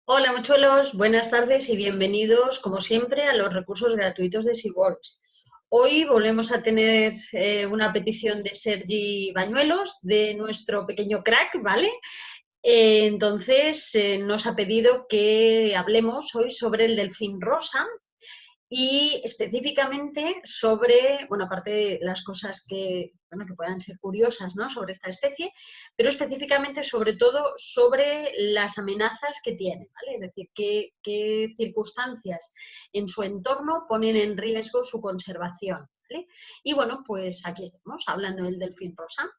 Hola, mochuelos, buenas tardes y bienvenidos, como siempre, a los recursos gratuitos de Seaworks. Hoy volvemos a tener una petición de Sergi Bañuelos, de nuestro pequeño crack, ¿vale? Entonces, nos ha pedido que hablemos hoy sobre el delfín rosa, y específicamente sobre, bueno, aparte de las cosas que, bueno, que puedan ser curiosas, ¿no?, sobre esta especie, pero específicamente sobre todo sobre las amenazas que tiene, ¿vale? Es decir, qué circunstancias en su entorno ponen en riesgo su conservación, ¿vale? Y bueno, pues aquí estamos hablando del delfín rosa.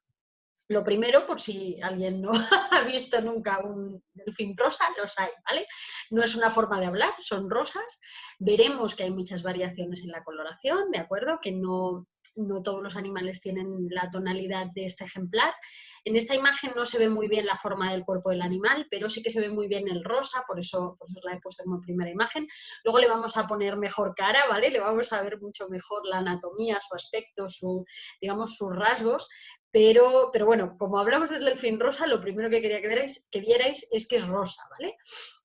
Lo primero, por si alguien no ha visto nunca un delfín rosa, los hay, ¿vale? No es una forma de hablar, son rosas. Veremos que hay muchas variaciones en la coloración, ¿de acuerdo? Que no todos los animales tienen la tonalidad de este ejemplar. En esta imagen no se ve muy bien la forma del cuerpo del animal, pero sí que se ve muy bien el rosa, por eso la he puesto como primera imagen. Luego le vamos a poner mejor cara, ¿vale? Le vamos a ver mucho mejor la anatomía, su aspecto, digamos, sus rasgos. Pero bueno, como hablamos del delfín rosa, lo primero que quería que vierais es que es rosa, ¿vale?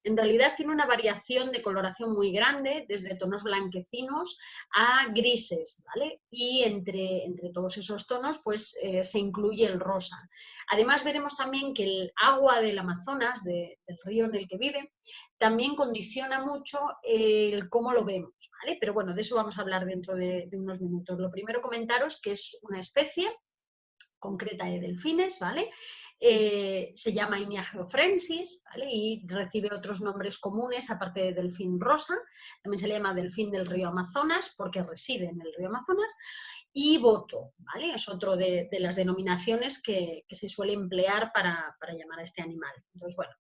En realidad tiene una variación de coloración muy grande, desde tonos blanquecinos a grises, ¿vale? Y entre todos esos tonos, pues se incluye el rosa. Además veremos también que el agua del Amazonas, del río en el que vive, también condiciona mucho el cómo lo vemos, ¿vale? Pero bueno, de eso vamos a hablar dentro de unos minutos. Lo primero comentaros que es una especie concreta de delfines, ¿vale? Se llama Inia geofrensis, ¿vale? Y recibe otros nombres comunes, aparte de delfín rosa, también se le llama delfín del río Amazonas, porque reside en el río Amazonas, y boto, ¿vale? Es otro de las denominaciones que se suele emplear para llamar a este animal. Entonces, bueno,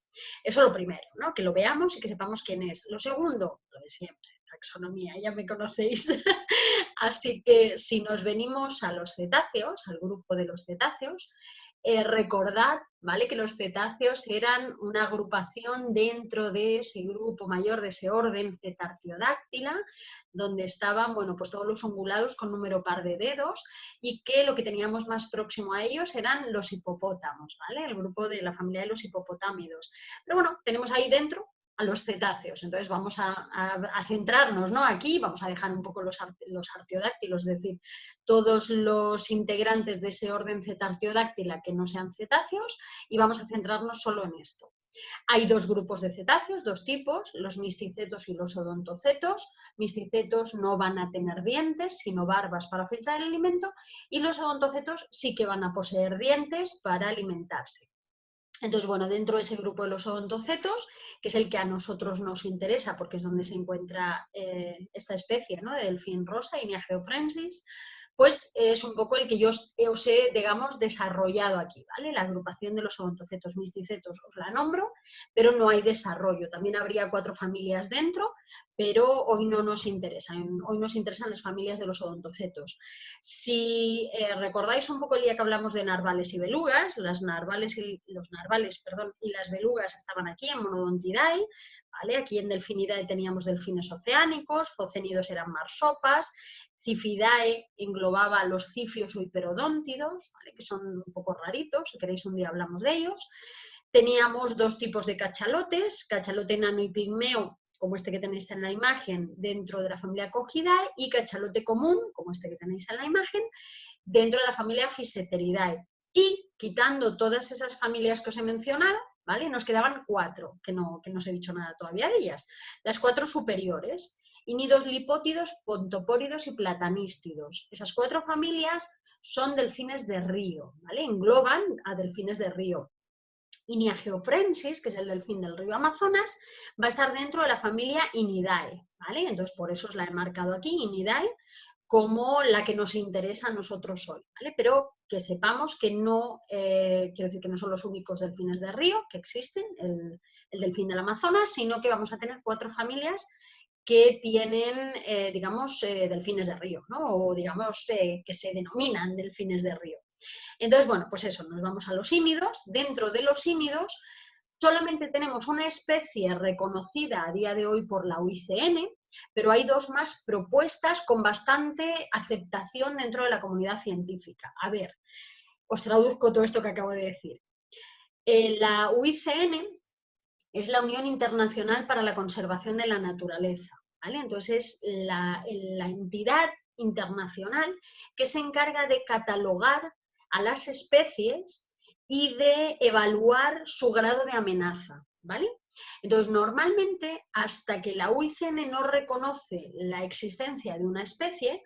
eso es lo primero, ¿no? Que lo veamos y que sepamos quién es. Lo segundo, lo de siempre, taxonomía, ya me conocéis. Así que si nos venimos a los cetáceos, al grupo de los cetáceos, recordad, ¿vale?, que los cetáceos eran una agrupación dentro de ese grupo mayor, de ese orden Cetartiodáctila, donde estaban, bueno, pues todos los ungulados con número par de dedos, y que lo que teníamos más próximo a ellos eran los hipopótamos, ¿vale?, el grupo de la familia de los hipopotámidos. Pero bueno, tenemos ahí dentro a los cetáceos. Entonces vamos a centrarnos, ¿no?, aquí, vamos a dejar un poco los artiodáctilos, es decir, todos los integrantes de ese orden Cetartiodáctila que no sean cetáceos, y vamos a centrarnos solo en esto. Hay dos grupos de cetáceos, dos tipos, los misticetos y los odontocetos. Misticetos no van a tener dientes, sino barbas para filtrar el alimento, y los odontocetos sí que van a poseer dientes para alimentarse. Entonces, bueno, dentro de ese grupo de los odontocetos, que es el que a nosotros nos interesa porque es donde se encuentra esta especie, ¿no?, de delfín rosa, Inia geofrensis, pues es un poco el que yo os he, digamos, desarrollado aquí, ¿vale? La agrupación de los odontocetos misticetos os la nombro, pero no hay desarrollo. También habría 4 familias dentro, pero hoy no nos interesan. Hoy nos interesan las familias de los odontocetos. Si recordáis un poco el día que hablamos de narvales y belugas, los narvales y las belugas estaban aquí en Monodontidae, ¿vale? Aquí en Delfinidae teníamos delfines oceánicos, focénidos eran marsopas, Cifidae englobaba a los cifios o hiperodóntidos, ¿vale?, que son un poco raritos, si queréis un día hablamos de ellos. Teníamos 2 tipos de cachalotes, cachalote enano y pigmeo, como este que tenéis en la imagen, dentro de la familia Cogidae, y cachalote común, como este que tenéis en la imagen, dentro de la familia Physeteridae. Y quitando todas esas familias que os he mencionado, ¿vale?, nos quedaban 4, que no os he dicho nada todavía de ellas. Las 4 superiores: inidos lipótidos, pontopóridos y platanístidos. Esas 4 familias son delfines de río, ¿vale? Engloban a delfines de río. Inia geofrensis, que es el delfín del río Amazonas, va a estar dentro de la familia Inidae, ¿vale? Entonces por eso os la he marcado aquí, Inidae, como la que nos interesa a nosotros hoy, ¿vale? Pero que sepamos que no, quiero decir que no son los únicos delfines de río que existen, el delfín del Amazonas, sino que vamos a tener 4 familias que tienen, digamos, delfines de río, ¿no? O digamos que se denominan delfines de río. Entonces, bueno, pues eso, nos vamos a los ímidos. Dentro de los ímidos solamente tenemos una especie reconocida a día de hoy por la UICN, pero hay 2 más propuestas con bastante aceptación dentro de la comunidad científica. A ver, os traduzco todo esto que acabo de decir. La UICN es la Unión Internacional para la Conservación de la Naturaleza, ¿vale? Entonces es la entidad internacional que se encarga de catalogar a las especies y de evaluar su grado de amenaza, ¿vale? Entonces, normalmente, hasta que la UICN no reconoce la existencia de una especie,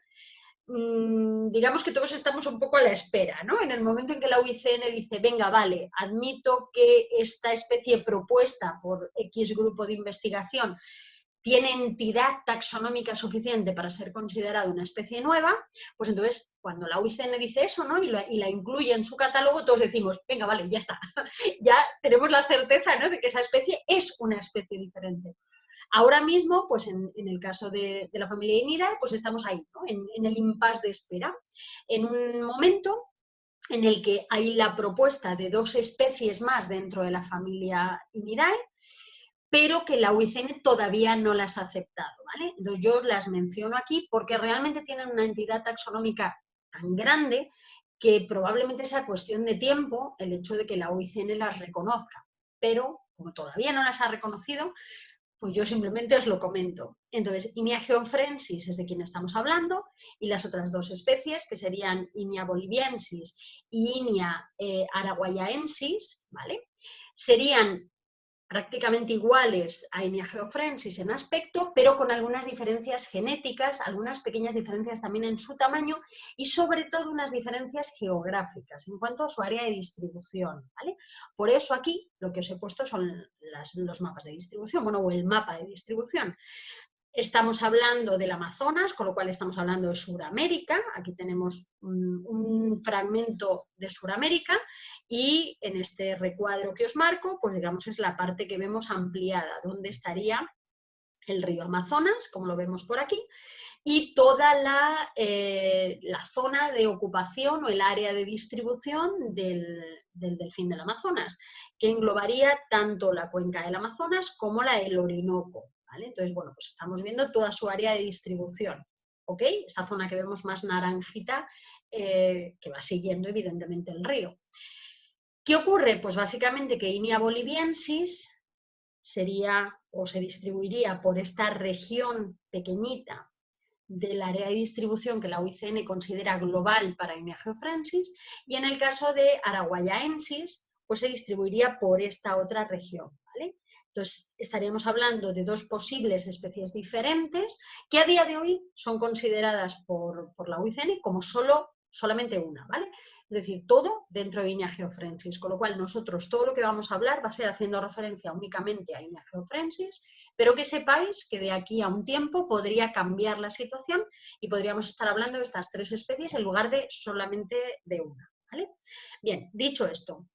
digamos que todos estamos un poco a la espera, ¿no? En el momento en que la UICN dice, venga, vale, admito que esta especie propuesta por X grupo de investigación tiene entidad taxonómica suficiente para ser considerada una especie nueva, pues entonces cuando la UICN dice eso, ¿no? y la incluye en su catálogo, todos decimos, venga, vale, ya está, ya tenemos la certeza, ¿no? de que esa especie es una especie diferente. Ahora mismo, pues en el caso de la familia Inidae, pues estamos ahí, ¿no? en el impasse de espera, en un momento en el que hay la propuesta de 2 especies más dentro de la familia Inidae, pero que la UICN todavía no las ha aceptado, ¿vale? Entonces yo os las menciono aquí porque realmente tienen una entidad taxonómica tan grande que probablemente sea cuestión de tiempo el hecho de que la UICN las reconozca, pero como todavía no las ha reconocido, pues yo simplemente os lo comento. Entonces, Inia geoffrensis es de quien estamos hablando, y las otras 2 especies, que serían Inia boliviensis y Inia araguayaensis, ¿vale? Serían prácticamente iguales a Inia geoffrensis en aspecto, pero con algunas diferencias genéticas, algunas pequeñas diferencias también en su tamaño y sobre todo unas diferencias geográficas en cuanto a su área de distribución, ¿vale? Por eso aquí lo que os he puesto son los mapas de distribución, bueno, o el mapa de distribución. Estamos hablando del Amazonas, con lo cual estamos hablando de Sudamérica. Aquí tenemos un fragmento de Sudamérica y en este recuadro que os marco, pues digamos es la parte que vemos ampliada, donde estaría el río Amazonas, como lo vemos por aquí, y toda la zona de ocupación o el área de distribución del delfín del Amazonas, que englobaría tanto la cuenca del Amazonas como la del Orinoco, ¿vale? Entonces, bueno, pues estamos viendo toda su área de distribución, ¿ok? Esta zona que vemos más naranjita, que va siguiendo evidentemente el río. ¿Qué ocurre? Pues básicamente que Inia boliviensis sería o se distribuiría por esta región pequeñita del área de distribución que la UICN considera global para Inia geoffrensis, y en el caso de araguayaensis, pues se distribuiría por esta otra región, ¿vale? Entonces, estaríamos hablando de 2 posibles especies diferentes que a día de hoy son consideradas por la UICN como solamente una, ¿vale? Es decir, todo dentro de Inia geoffrensis, con lo cual nosotros todo lo que vamos a hablar va a ser haciendo referencia únicamente a Inia geoffrensis, pero que sepáis que de aquí a un tiempo podría cambiar la situación y podríamos estar hablando de estas 3 especies en lugar de solamente de una, ¿vale? Bien, dicho esto,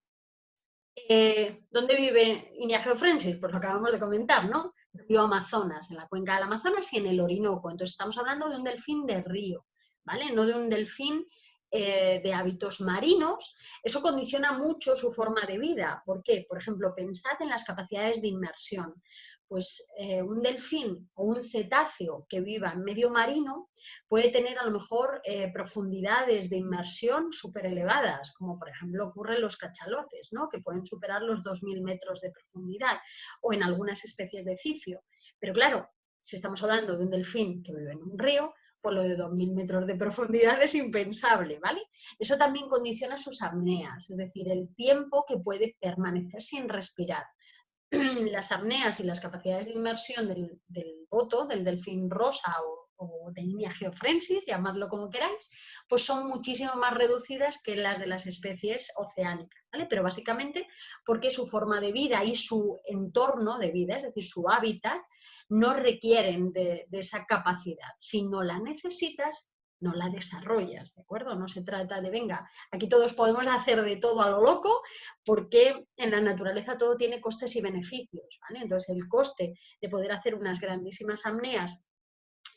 ¿dónde vive Inia geoffrensis? Pues lo acabamos de comentar, ¿no? Río Amazonas, en la cuenca del Amazonas y en el Orinoco. Entonces estamos hablando de un delfín de río, ¿vale? No de un delfín de hábitos marinos. Eso condiciona mucho su forma de vida. ¿Por qué? Por ejemplo, pensad en las capacidades de inmersión. Pues un delfín o un cetáceo que viva en medio marino puede tener a lo mejor profundidades de inmersión súper elevadas, como por ejemplo ocurre en los cachalotes, ¿no? Que pueden superar los 2000 metros de profundidad, o en algunas especies de cifio. Pero claro, si estamos hablando de un delfín que vive en un río, por lo de 2000 metros de profundidad es impensable, ¿vale? Eso también condiciona sus apneas, es decir, el tiempo que puede permanecer sin respirar. Las apneas y las capacidades de inmersión del boto, del delfín rosa o de Inia geoffrensis, llamadlo como queráis, pues son muchísimo más reducidas que las de las especies oceánicas, ¿vale? Pero básicamente porque su forma de vida y su entorno de vida, es decir, su hábitat, no requieren de esa capacidad. Si no la necesitas, no la desarrollas, ¿de acuerdo? No se trata de, venga, aquí todos podemos hacer de todo a lo loco, porque en la naturaleza todo tiene costes y beneficios, ¿vale? Entonces el coste de poder hacer unas grandísimas apneas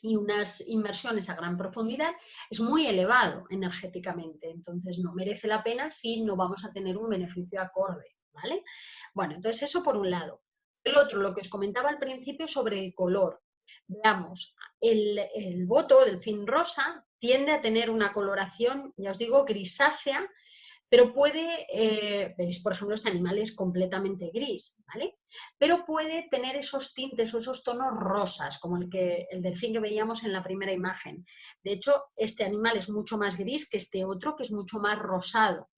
y unas inmersiones a gran profundidad es muy elevado energéticamente, entonces no merece la pena si no vamos a tener un beneficio acorde, ¿vale? Bueno, entonces eso por un lado. El otro, lo que os comentaba al principio sobre el color. Veamos, el boto del delfín rosa tiende a tener una coloración, ya os digo, grisácea, Pero puede, veis, por ejemplo, este animal es completamente gris, ¿vale? Pero puede tener esos tintes o esos tonos rosas, como el delfín que veíamos en la primera imagen. De hecho, este animal es mucho más gris que este otro, que es mucho más rosado.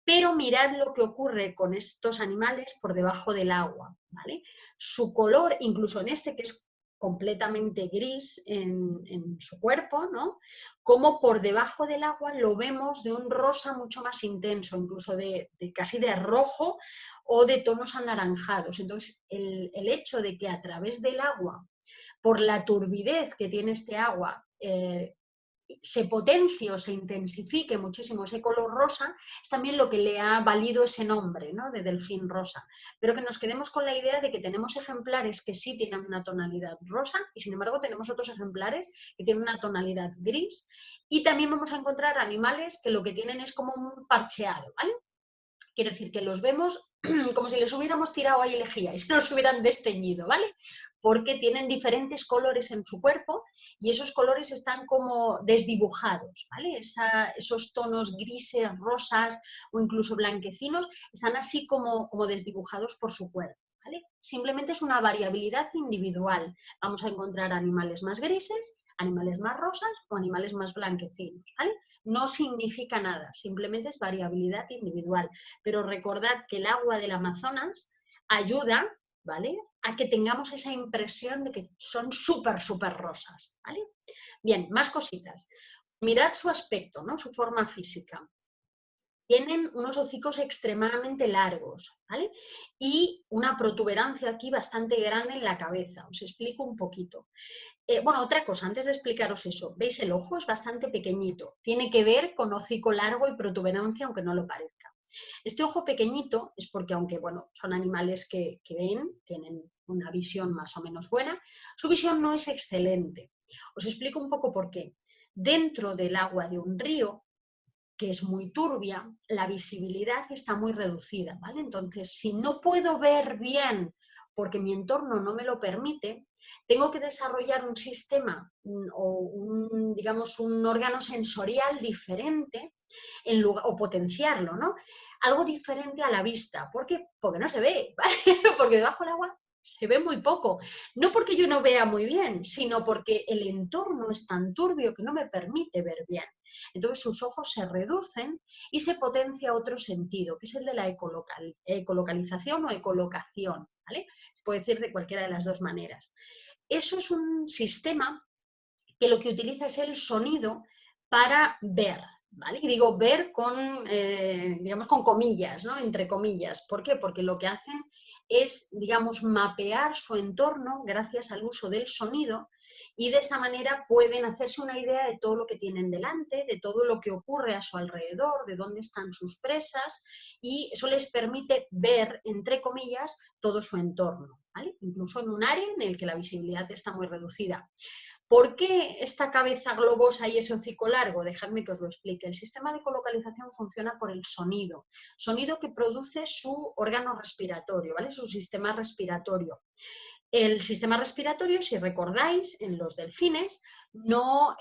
Pero mirad lo que ocurre con estos animales por debajo del agua, ¿vale? Su color, incluso en este que es completamente gris en su cuerpo, ¿no? Como por debajo del agua lo vemos de un rosa mucho más intenso, incluso casi de rojo o de tonos anaranjados. Entonces, el hecho de que a través del agua, por la turbidez que tiene este agua, se potencie o se intensifique muchísimo ese color rosa, es también lo que le ha valido ese nombre, ¿no?, de delfín rosa. Pero que nos quedemos con la idea de que tenemos ejemplares que sí tienen una tonalidad rosa y sin embargo tenemos otros ejemplares que tienen una tonalidad gris, y también vamos a encontrar animales que lo que tienen es como un parcheado, ¿vale? Quiero decir que los vemos como si les hubiéramos tirado ahí lejía y se los hubieran desteñido, ¿vale? Porque tienen diferentes colores en su cuerpo y esos colores están como desdibujados, ¿vale? Esos tonos grises, rosas o incluso blanquecinos están así como desdibujados por su cuerpo, ¿vale? Simplemente es una variabilidad individual. Vamos a encontrar animales más grises, animales más rosas o animales más blanquecinos, ¿vale? No significa nada, simplemente es variabilidad individual. Pero recordad que el agua del Amazonas ayuda, ¿vale?, a que tengamos esa impresión de que son súper, súper rosas, ¿vale? Bien, más cositas. Mirad su aspecto, ¿no?, su forma física. Tienen unos hocicos extremadamente largos, ¿vale? Y una protuberancia aquí bastante grande en la cabeza. Os explico un poquito. Bueno, otra cosa, antes de explicaros eso, ¿veis? El ojo es bastante pequeñito. Tiene que ver con hocico largo y protuberancia, aunque no lo parezca. Este ojo pequeñito es porque, aunque bueno, son animales que ven, tienen una visión más o menos buena, su visión no es excelente. Os explico un poco por qué. Dentro del agua de un río, que es muy turbia, la visibilidad está muy reducida, ¿vale? Entonces, si no puedo ver bien porque mi entorno no me lo permite, tengo que desarrollar un sistema o digamos, un órgano sensorial diferente o potenciarlo, ¿no? Algo diferente a la vista. ¿Por qué? Porque no se ve, ¿vale? Porque debajo del agua se ve muy poco. No porque yo no vea muy bien, sino porque el entorno es tan turbio que no me permite ver bien. Entonces sus ojos se reducen y se potencia otro sentido, que es el de la ecolocalización o ecolocación, ¿vale? Se puede decir de cualquiera de las dos maneras. Eso es un sistema que lo que utiliza es el sonido para ver, ¿vale? Y digo ver con, digamos, con comillas, ¿no?, entre comillas. ¿Por qué? Porque lo que hacen es, digamos, mapear su entorno gracias al uso del sonido, y de esa manera pueden hacerse una idea de todo lo que tienen delante, de todo lo que ocurre a su alrededor, de dónde están sus presas, y eso les permite ver, entre comillas, todo su entorno, ¿vale? Incluso en un área en el que la visibilidad está muy reducida. ¿Por qué esta cabeza globosa y ese hocico largo? Dejadme que os lo explique. El sistema de ecolocalización funciona por el sonido, sonido que produce su órgano respiratorio, ¿vale?, su sistema respiratorio. El sistema respiratorio, si recordáis, en los delfines no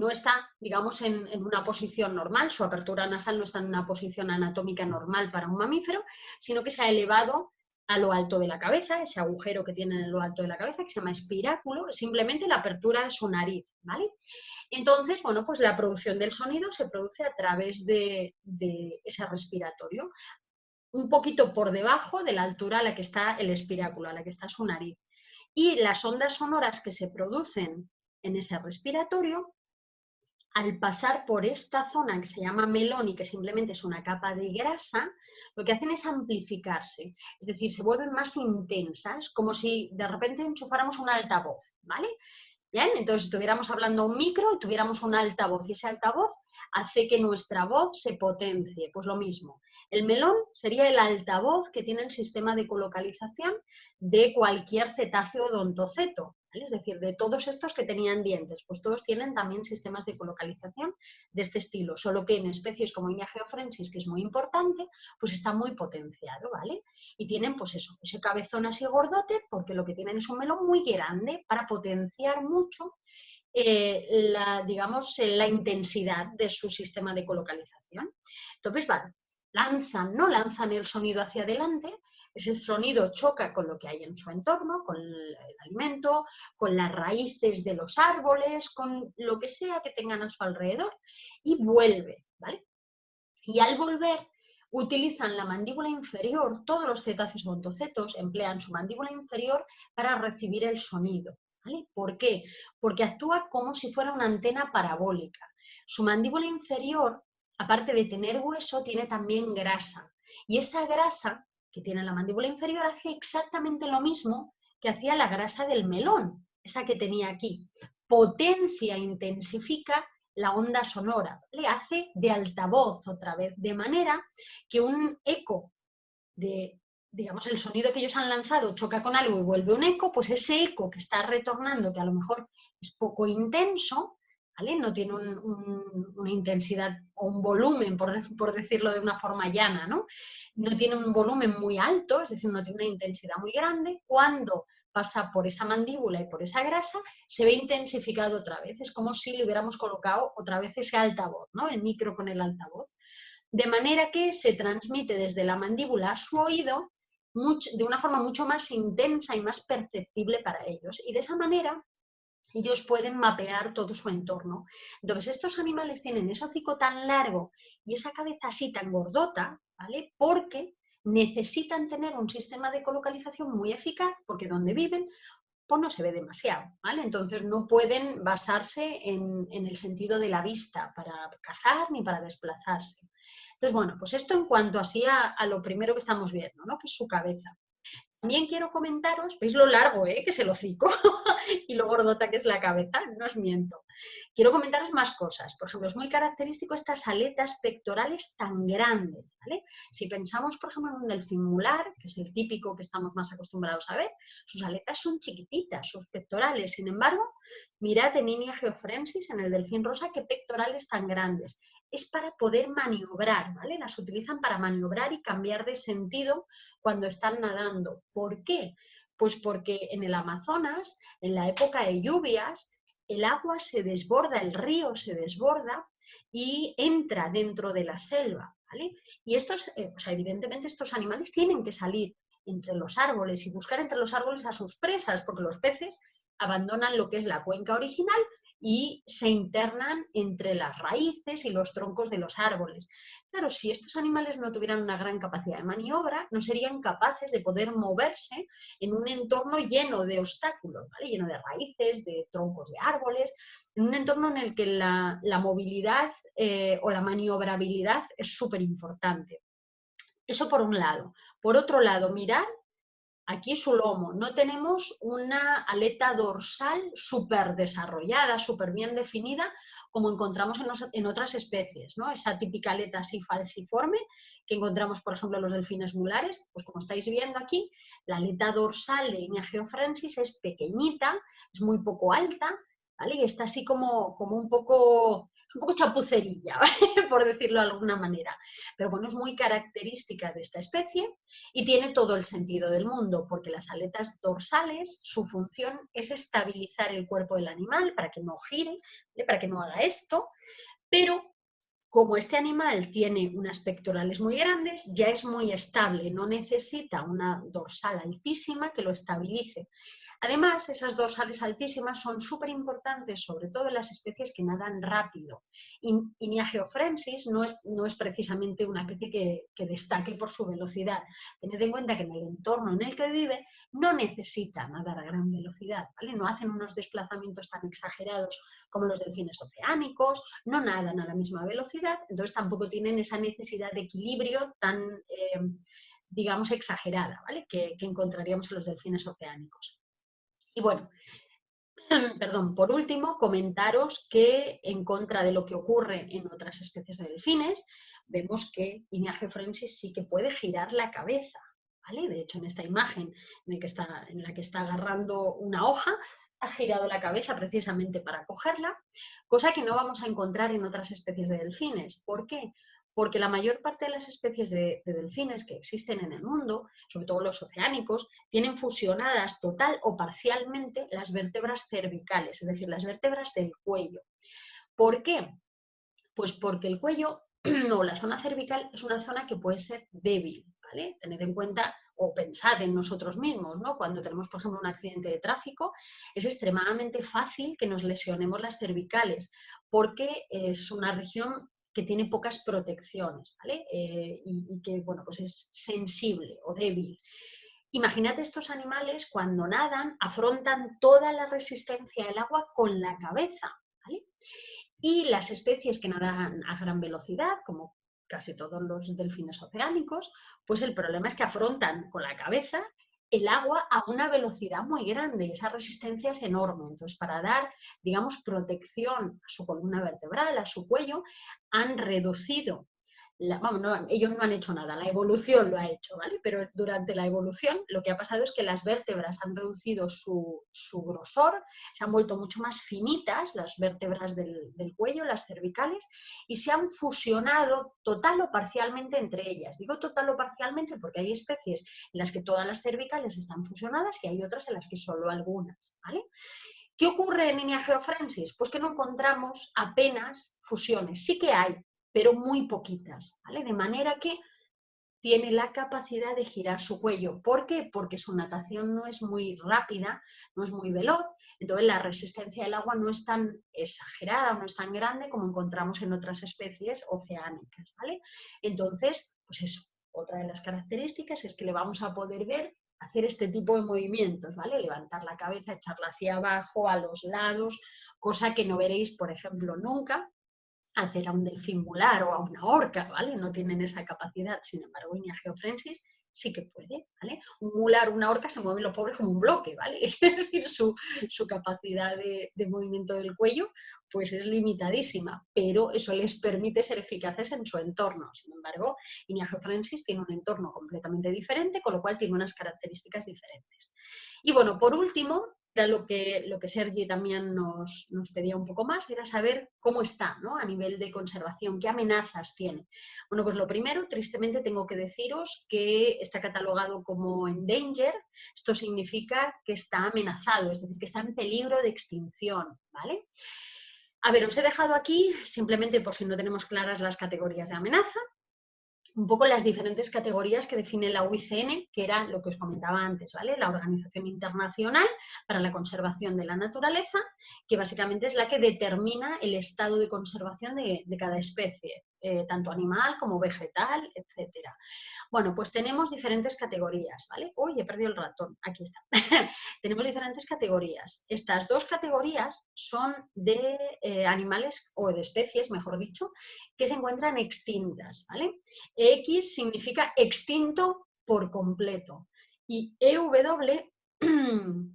está, digamos, en una posición normal, su apertura nasal no está en una posición anatómica normal para un mamífero, sino que se ha elevado a lo alto de la cabeza, ese agujero que tiene en lo alto de la cabeza, que se llama espiráculo, es simplemente la apertura de su nariz, ¿vale? Entonces, bueno, pues la producción del sonido se produce a través de ese respiratorio, un poquito por debajo de la altura a la que está el espiráculo, a la que está su nariz. Y las ondas sonoras que se producen en ese respiratorio, al pasar por esta zona que se llama melón y que simplemente es una capa de grasa, lo que hacen es amplificarse, es decir, se vuelven más intensas, como si de repente enchufáramos un altavoz, ¿vale? Bien, entonces estuviéramos hablando a un micro y tuviéramos un altavoz, y ese altavoz hace que nuestra voz se potencie. Pues lo mismo, el melón sería el altavoz que tiene el sistema de ecolocalización de cualquier cetáceo odontoceto, ¿vale? Es decir, de todos estos que tenían dientes, pues todos tienen también sistemas de ecolocalización de este estilo, solo que en especies como Inia geoffrensis, que es muy importante, pues está muy potenciado, ¿vale? Y tienen, pues eso, ese cabezón así gordote, porque lo que tienen es un melón muy grande para potenciar mucho digamos, la intensidad de su sistema de ecolocalización. Entonces, vale, lanzan el sonido hacia adelante, ese sonido choca con lo que hay en su entorno, con el alimento, con las raíces de los árboles, con lo que sea que tengan a su alrededor, y vuelve, ¿vale? Y al volver, utilizan la mandíbula inferior, todos los cetáceos odontocetos emplean su mandíbula inferior para recibir el sonido. ¿Vale? ¿Por qué? Porque actúa como si fuera una antena parabólica. Su mandíbula inferior, aparte de tener hueso, tiene también grasa. Y esa grasa que tiene la mandíbula inferior hace exactamente lo mismo que hacía la grasa del melón, esa que tenía aquí. Potencia, intensifica la onda sonora, le hace de altavoz otra vez, de manera que un eco de, digamos, el sonido que ellos han lanzado choca con algo y vuelve un eco, pues ese eco que está retornando, que a lo mejor es poco intenso, ¿vale? No tiene una intensidad o un volumen, por decirlo de una forma llana, ¿no? No tiene un volumen muy alto, es decir, no tiene una intensidad muy grande. Cuando pasa por esa mandíbula y por esa grasa, se ve intensificado otra vez. Es como si le hubiéramos colocado otra vez ese altavoz, ¿no? El micro con el altavoz. De manera que se transmite desde la mandíbula a su oído de una forma mucho más intensa y más perceptible para ellos. Y de esa manera ellos pueden mapear todo su entorno. Entonces, estos animales tienen ese hocico tan largo y esa cabeza así tan gordota, ¿vale? Porque necesitan tener un sistema de ecolocalización muy eficaz, porque donde viven pues no se ve demasiado, ¿vale? Entonces no pueden basarse en el sentido de la vista para cazar ni para desplazarse. Entonces, bueno, pues esto en cuanto así a lo primero que estamos viendo, ¿no? Que es su cabeza. También quiero comentaros, veis lo largo, que es el hocico y lo gordota que es la cabeza, no os miento. Quiero comentaros más cosas. Por ejemplo, es muy característico estas aletas pectorales tan grandes, ¿vale? Si pensamos, por ejemplo, en un delfín mular, que es el típico que estamos más acostumbrados a ver, sus aletas son chiquititas, sus pectorales. Sin embargo, mirad en Inia geoffrensis, en el delfín rosa, qué pectorales tan grandes. Es para poder maniobrar, ¿vale? Las utilizan para maniobrar y cambiar de sentido cuando están nadando. ¿Por qué? Pues porque en el Amazonas, en la época de lluvias, el agua se desborda, el río se desborda y entra dentro de la selva, ¿vale? Y estos, o sea, evidentemente estos animales tienen que salir entre los árboles y buscar entre los árboles a sus presas, porque los peces abandonan lo que es la cuenca original y se internan entre las raíces y los troncos de los árboles. Claro, si estos animales no tuvieran una gran capacidad de maniobra, no serían capaces de poder moverse en un entorno lleno de obstáculos, ¿vale? Lleno de raíces, de troncos de árboles, en un entorno en el que la movilidad o la maniobrabilidad es súper importante. Eso por un lado. Por otro lado, mirad aquí su lomo. No tenemos una aleta dorsal súper desarrollada, súper bien definida, como encontramos en otras especies, ¿no? Esa típica aleta así falciforme que encontramos, por ejemplo, en los delfines mulares. Pues como estáis viendo aquí, la aleta dorsal de Inia geoffrensis es pequeñita, es muy poco alta, ¿vale? Y está así como un poco chapucerilla, ¿vale? Por decirlo de alguna manera. Pero bueno, es muy característica de esta especie y tiene todo el sentido del mundo, porque las aletas dorsales, su función es estabilizar el cuerpo del animal para que no gire, ¿vale? Para que no haga esto, pero como este animal tiene unas pectorales muy grandes, ya es muy estable, no necesita una dorsal altísima que lo estabilice. Además, esas dorsales altísimas son súper importantes, sobre todo en las especies que nadan rápido. Inia geoffrensis no es precisamente una especie que destaque por su velocidad. Tened en cuenta que en el entorno en el que vive no necesita nadar a gran velocidad, ¿vale? No hacen unos desplazamientos tan exagerados como los delfines oceánicos, no nadan a la misma velocidad, entonces tampoco tienen esa necesidad de equilibrio tan, digamos, exagerada, ¿vale? que encontraríamos en los delfines oceánicos. Y bueno, perdón, por último, comentaros que en contra de lo que ocurre en otras especies de delfines, vemos que Inia geoffrensis sí que puede girar la cabeza, ¿vale? De hecho, en esta imagen en la que está agarrando una hoja, ha girado la cabeza precisamente para cogerla, cosa que no vamos a encontrar en otras especies de delfines. ¿Por qué? Porque la mayor parte de las especies de delfines que existen en el mundo, sobre todo los oceánicos, tienen fusionadas total o parcialmente las vértebras cervicales, es decir, las vértebras del cuello. ¿Por qué? Pues porque el cuello o la zona cervical es una zona que puede ser débil, ¿vale? Tened en cuenta o pensad en nosotros mismos, ¿no? Cuando tenemos, por ejemplo, un accidente de tráfico, es extremadamente fácil que nos lesionemos las cervicales, porque es una región que tiene pocas protecciones, ¿vale? Y que, bueno, pues es sensible o débil. Imagínate estos animales cuando nadan, afrontan toda la resistencia del agua con la cabeza, ¿vale? Y las especies que nadan a gran velocidad, como casi todos los delfines oceánicos, pues el problema es que afrontan con la cabeza el agua a una velocidad muy grande y esa resistencia es enorme. Entonces, para dar, digamos, protección a su columna vertebral, a su cuello, han reducido ellos no han hecho nada, la evolución lo ha hecho, ¿vale? Pero durante la evolución lo que ha pasado es que las vértebras han reducido su grosor, se han vuelto mucho más finitas las vértebras del cuello, las cervicales, y se han fusionado total o parcialmente entre ellas. Digo total o parcialmente porque hay especies en las que todas las cervicales están fusionadas y hay otras en las que solo algunas, ¿vale? ¿Qué ocurre en Inia geofrensis? Pues que no encontramos apenas fusiones. Sí que hay, pero muy poquitas, ¿vale? De manera que tiene la capacidad de girar su cuello. ¿Por qué? Porque su natación no es muy rápida, no es muy veloz, entonces la resistencia del agua no es tan exagerada, no es tan grande como encontramos en otras especies oceánicas, ¿vale? Entonces, pues eso, otra de las características es que le vamos a poder ver hacer este tipo de movimientos, ¿vale? Levantar la cabeza, echarla hacia abajo, a los lados, cosa que no veréis, por ejemplo, nunca hacer a un delfín volar o a una orca, ¿vale? No tienen esa capacidad, sin embargo, Inia geofrensis sí que puede, ¿vale? Un mular, una orca se mueven los pobres como un bloque, ¿vale? Es decir, su capacidad de movimiento del cuello pues es limitadísima, pero eso les permite ser eficaces en su entorno. Sin embargo, Inia geofrensis tiene un entorno completamente diferente, con lo cual tiene unas características diferentes. Y bueno, por último, era lo que Sergi también nos pedía un poco más, era saber cómo está, ¿no? A nivel de conservación, qué amenazas tiene. Bueno, pues lo primero, tristemente tengo que deciros que está catalogado como endangered, esto significa que está amenazado, es decir, que está en peligro de extinción, ¿vale? A ver, os he dejado aquí, simplemente por si no tenemos claras las categorías de amenaza, un poco las diferentes categorías que define la UICN, que era lo que os comentaba antes, ¿vale? La Organización Internacional para la Conservación de la Naturaleza, que básicamente es la que determina el estado de conservación de cada especie, tanto animal como vegetal, etcétera. Bueno, pues tenemos diferentes categorías, ¿vale? Uy, he perdido el ratón, aquí está. Tenemos diferentes categorías. Estas dos categorías son de animales o de especies, mejor dicho, que se encuentran extintas, ¿vale? X significa extinto por completo. Y EW,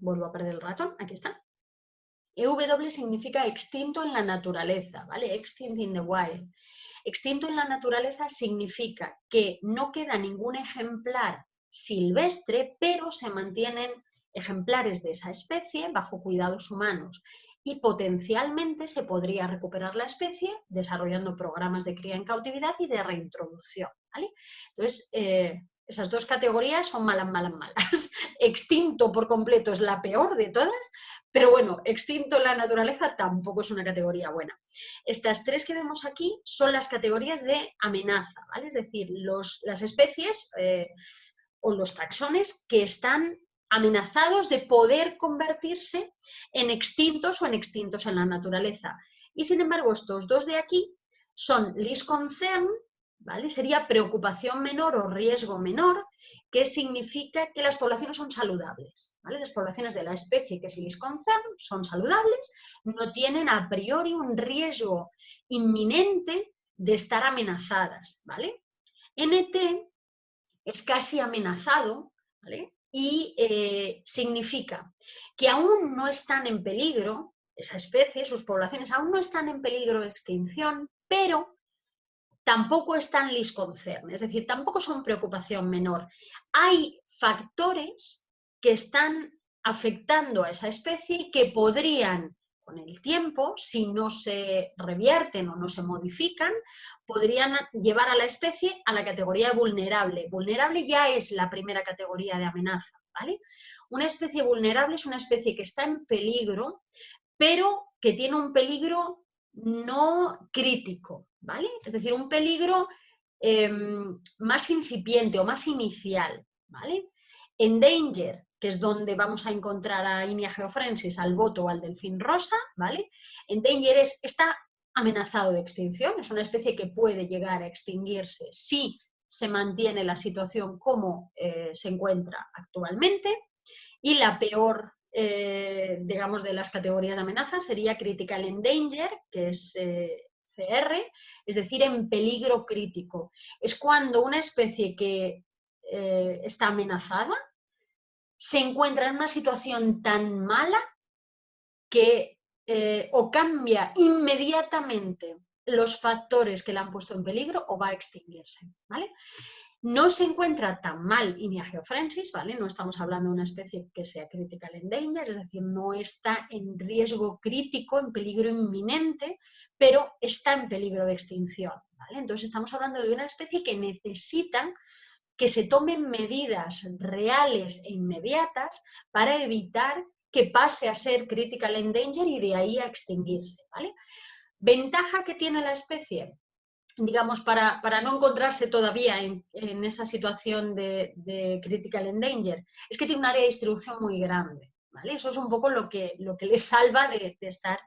vuelvo a perder el ratón, aquí está. EW significa extinto en la naturaleza, ¿vale? Extinct in the wild. Extinto en la naturaleza significa que no queda ningún ejemplar silvestre, pero se mantienen ejemplares de esa especie bajo cuidados humanos y potencialmente se podría recuperar la especie desarrollando programas de cría en cautividad y de reintroducción, ¿vale? Entonces, esas dos categorías son malas, malas, malas. Extinto por completo es la peor de todas, pero bueno, extinto en la naturaleza tampoco es una categoría buena. Estas tres que vemos aquí son las categorías de amenaza, ¿vale? Es decir, las especies o los taxones que están amenazados de poder convertirse en extintos o en extintos en la naturaleza. Y sin embargo, estos dos de aquí son least concern, ¿vale? Sería preocupación menor o riesgo menor, que significa que las poblaciones son saludables, ¿vale? Las poblaciones de la especie que es least concern son saludables, no tienen a priori un riesgo inminente de estar amenazadas, ¿vale? NT es casi amenazado, ¿vale? Y significa que aún no están en peligro, esa especie, sus poblaciones aún no están en peligro de extinción, pero tampoco están least concern, es decir, tampoco son preocupación menor. Hay factores que están afectando a esa especie que podrían con el tiempo, si no se revierten o no se modifican, podrían llevar a la especie a la categoría vulnerable. Vulnerable ya es la primera categoría de amenaza, ¿vale? Una especie vulnerable es una especie que está en peligro, pero que tiene un peligro no crítico, ¿vale? Es decir, un peligro más incipiente o más inicial, ¿vale? Endanger, que es donde vamos a encontrar a Inia geoffrensis, al boto o al delfín rosa, ¿vale? Endanger está amenazado de extinción, es una especie que puede llegar a extinguirse si se mantiene la situación como se encuentra actualmente, y la peor, digamos, de las categorías de amenaza sería Critical Endanger, que es CR, es decir, en peligro crítico. Es cuando una especie que está amenazada se encuentra en una situación tan mala que o cambia inmediatamente los factores que la han puesto en peligro o va a extinguirse, ¿vale? No se encuentra tan mal Inia geoffrensis, ¿vale? No estamos hablando de una especie que sea critical endanger, es decir, no está en riesgo crítico, en peligro inminente, pero está en peligro de extinción, ¿vale? Entonces estamos hablando de una especie que necesita que se tomen medidas reales e inmediatas para evitar que pase a ser critical endanger y de ahí a extinguirse, ¿vale? Ventaja que tiene la especie, digamos, para no encontrarse todavía en esa situación de critical endanger, es que tiene un área de distribución muy grande, ¿vale? Eso es un poco lo que le salva de estar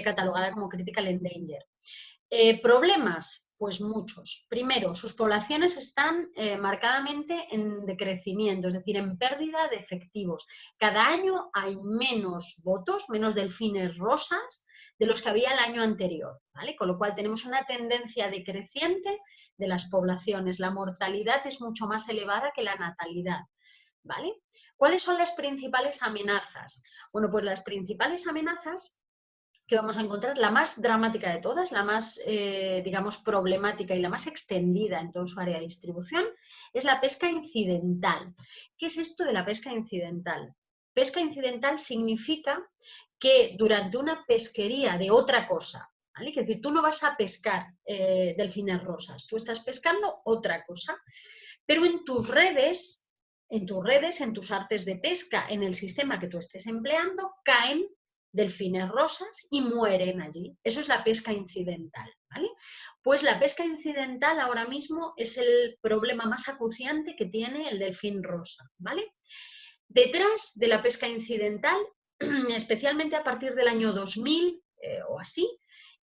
catalogada como critical endanger. Problemas, pues muchos. Primero, sus poblaciones están marcadamente en decrecimiento, es decir, en pérdida de efectivos. Cada año hay menos botos, menos delfines rosas, de los que había el año anterior, ¿vale? Con lo cual tenemos una tendencia decreciente de las poblaciones. La mortalidad es mucho más elevada que la natalidad, ¿vale? ¿Cuáles son las principales amenazas? Bueno, pues las principales amenazas que vamos a encontrar, la más dramática de todas, la más, digamos, problemática y la más extendida en todo su área de distribución, es la pesca incidental. ¿Qué es esto de la pesca incidental? Pesca incidental significa que durante una pesquería de otra cosa, ¿vale? Es decir, tú no vas a pescar delfines rosas, tú estás pescando otra cosa, pero en tus redes, en tus artes de pesca, en el sistema que tú estés empleando, caen delfines rosas y mueren allí. Eso es la pesca incidental, ¿vale? Pues la pesca incidental ahora mismo es el problema más acuciante que tiene el delfín rosa, ¿vale? Detrás de la pesca incidental, especialmente a partir del año 2000 o así,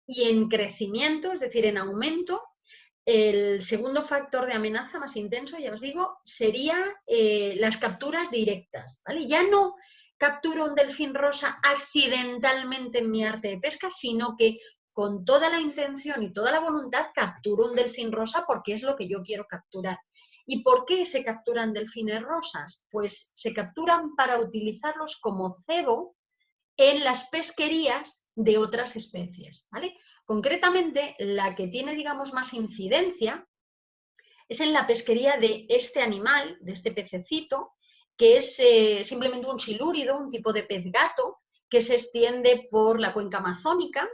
y en crecimiento, es decir, en aumento, el segundo factor de amenaza más intenso, ya os digo, sería las capturas directas, ¿vale? Ya no capturo un delfín rosa accidentalmente en mi arte de pesca, sino que con toda la intención y toda la voluntad capturo un delfín rosa porque es lo que yo quiero capturar. ¿Y por qué se capturan delfines rosas? Pues se capturan para utilizarlos como cebo en las pesquerías de otras especies, ¿vale? Concretamente, la que tiene, digamos, más incidencia es en la pesquería de este animal, de este pececito, que es simplemente un silúrido, un tipo de pez gato, que se extiende por la cuenca amazónica.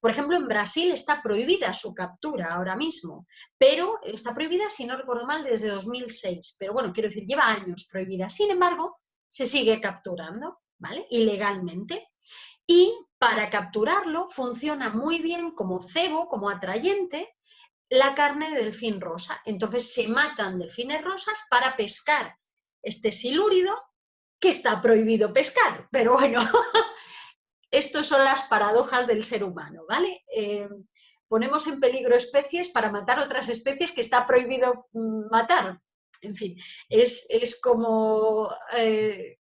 Por ejemplo, en Brasil está prohibida su captura ahora mismo, pero está prohibida, si no recuerdo mal, desde 2006. Pero bueno, quiero decir, lleva años prohibida. Sin embargo, se sigue capturando, ¿vale? Ilegalmente. Y para capturarlo funciona muy bien como cebo, como atrayente, la carne de delfín rosa. Entonces se matan delfines rosas para pescar este silúrido que está prohibido pescar. Pero bueno, estas son las paradojas del ser humano, ¿vale? Ponemos en peligro especies para matar otras especies que está prohibido matar. En fin, es como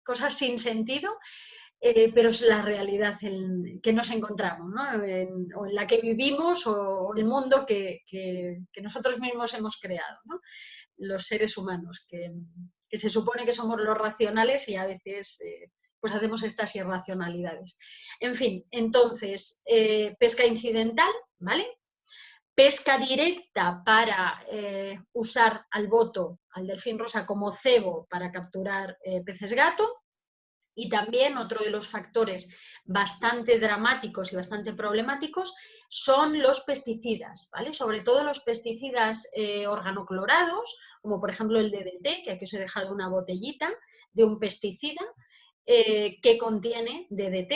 cosas sin sentido, pero es la realidad en que nos encontramos, ¿no? O en la que vivimos o el mundo que nosotros mismos hemos creado, ¿no? Los seres humanos, que se supone que somos los racionales y a veces pues hacemos estas irracionalidades. En fin, entonces, pesca incidental, ¿vale? Pesca directa para usar al boto, al delfín rosa como cebo para capturar peces gato, Y también otro de los factores bastante dramáticos y bastante problemáticos son los pesticidas, ¿vale? Sobre todo los pesticidas organoclorados, como por ejemplo el DDT, que aquí os he dejado una botellita de un pesticida que contiene DDT.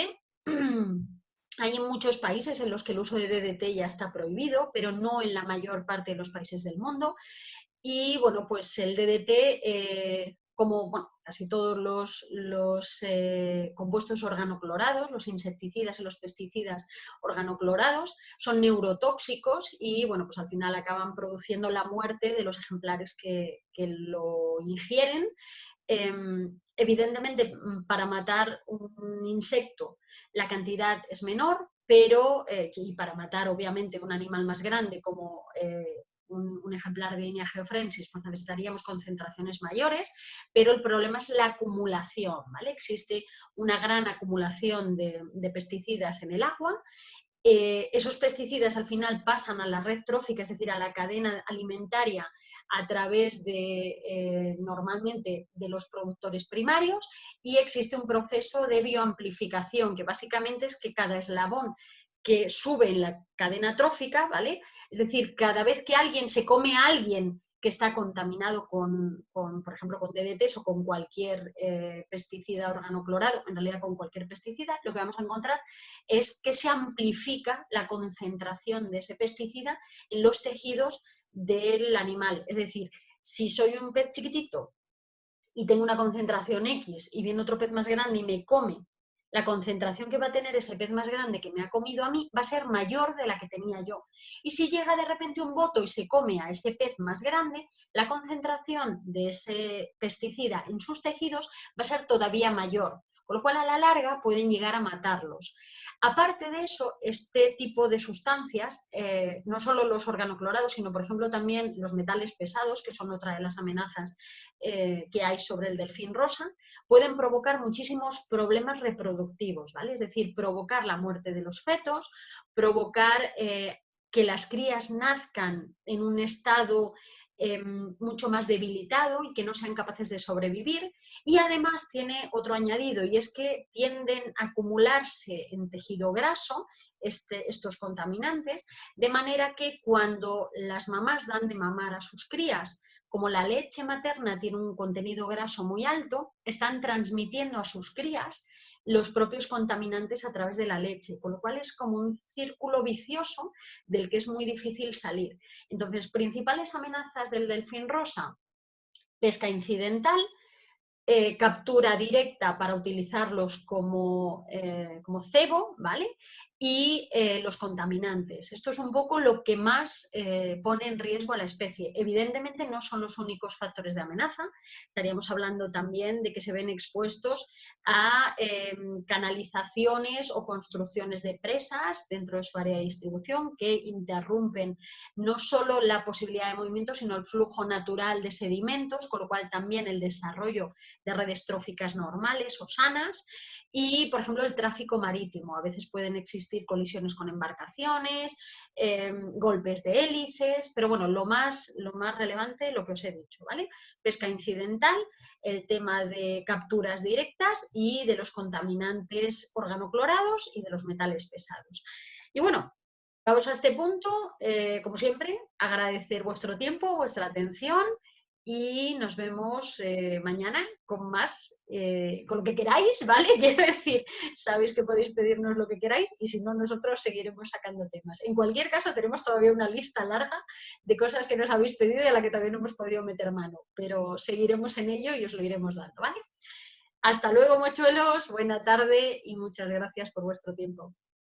Hay muchos países en los que el uso de DDT ya está prohibido, pero no en la mayor parte de los países del mundo. Y bueno, pues el DDT, como bueno, casi todos los compuestos organoclorados, los insecticidas y los pesticidas organoclorados, son neurotóxicos y bueno, pues al final acaban produciendo la muerte de los ejemplares que lo ingieren. Evidentemente, para matar un insecto la cantidad es menor, pero y para matar obviamente un animal más grande como un ejemplar de Inia geofrensis, pues necesitaríamos concentraciones mayores, pero el problema es la acumulación, ¿vale? Existe una gran acumulación de pesticidas en el agua. Esos pesticidas al final pasan a la red trófica, es decir, a la cadena alimentaria a través de, normalmente, de los productores primarios, y existe un proceso de bioamplificación, que básicamente es que cada eslabón que sube en la cadena trófica, ¿vale? Es decir, cada vez que alguien se come a alguien que está contaminado por ejemplo, con DDTs o con cualquier pesticida organoclorado, en realidad con cualquier pesticida, lo que vamos a encontrar es que se amplifica la concentración de ese pesticida en los tejidos del animal. Es decir, si soy un pez chiquitito y tengo una concentración X y viene otro pez más grande y me come, la concentración que va a tener ese pez más grande que me ha comido a mí va a ser mayor de la que tenía yo. Y si llega de repente un boto y se come a ese pez más grande, la concentración de ese pesticida en sus tejidos va a ser todavía mayor, con lo cual a la larga pueden llegar a matarlos. Aparte de eso, este tipo de sustancias, no solo los organoclorados, sino por ejemplo también los metales pesados, que son otra de las amenazas que hay sobre el delfín rosa, pueden provocar muchísimos problemas reproductivos, ¿vale? Es decir, provocar la muerte de los fetos, provocar que las crías nazcan en un estado mucho más debilitado y que no sean capaces de sobrevivir, y además tiene otro añadido, y es que tienden a acumularse en tejido graso estos contaminantes, de manera que cuando las mamás dan de mamar a sus crías, como la leche materna tiene un contenido graso muy alto, están transmitiendo a sus crías los propios contaminantes a través de la leche, con lo cual es como un círculo vicioso del que es muy difícil salir. Entonces, principales amenazas del delfín rosa: pesca incidental, captura directa para utilizarlos como cebo, ¿vale? Y los contaminantes. Esto es un poco lo que más pone en riesgo a la especie. Evidentemente no son los únicos factores de amenaza. Estaríamos hablando también de que se ven expuestos a canalizaciones o construcciones de presas dentro de su área de distribución que interrumpen no solo la posibilidad de movimiento, sino el flujo natural de sedimentos, con lo cual también el desarrollo de redes tróficas normales o sanas. Y, por ejemplo, el tráfico marítimo. A veces pueden existir colisiones con embarcaciones, golpes de hélices, pero bueno, lo más relevante, lo que os he dicho, ¿vale? Pesca incidental, el tema de capturas directas y de los contaminantes organoclorados y de los metales pesados. Y bueno, vamos a este punto, como siempre, agradecer vuestro tiempo, vuestra atención, y nos vemos mañana con más, con lo que queráis, ¿vale? Quiero decir, sabéis que podéis pedirnos lo que queráis y si no, nosotros seguiremos sacando temas. En cualquier caso, tenemos todavía una lista larga de cosas que nos habéis pedido y a la que todavía no hemos podido meter mano, pero seguiremos en ello y os lo iremos dando, ¿vale? Hasta luego, mochuelos, buena tarde y muchas gracias por vuestro tiempo.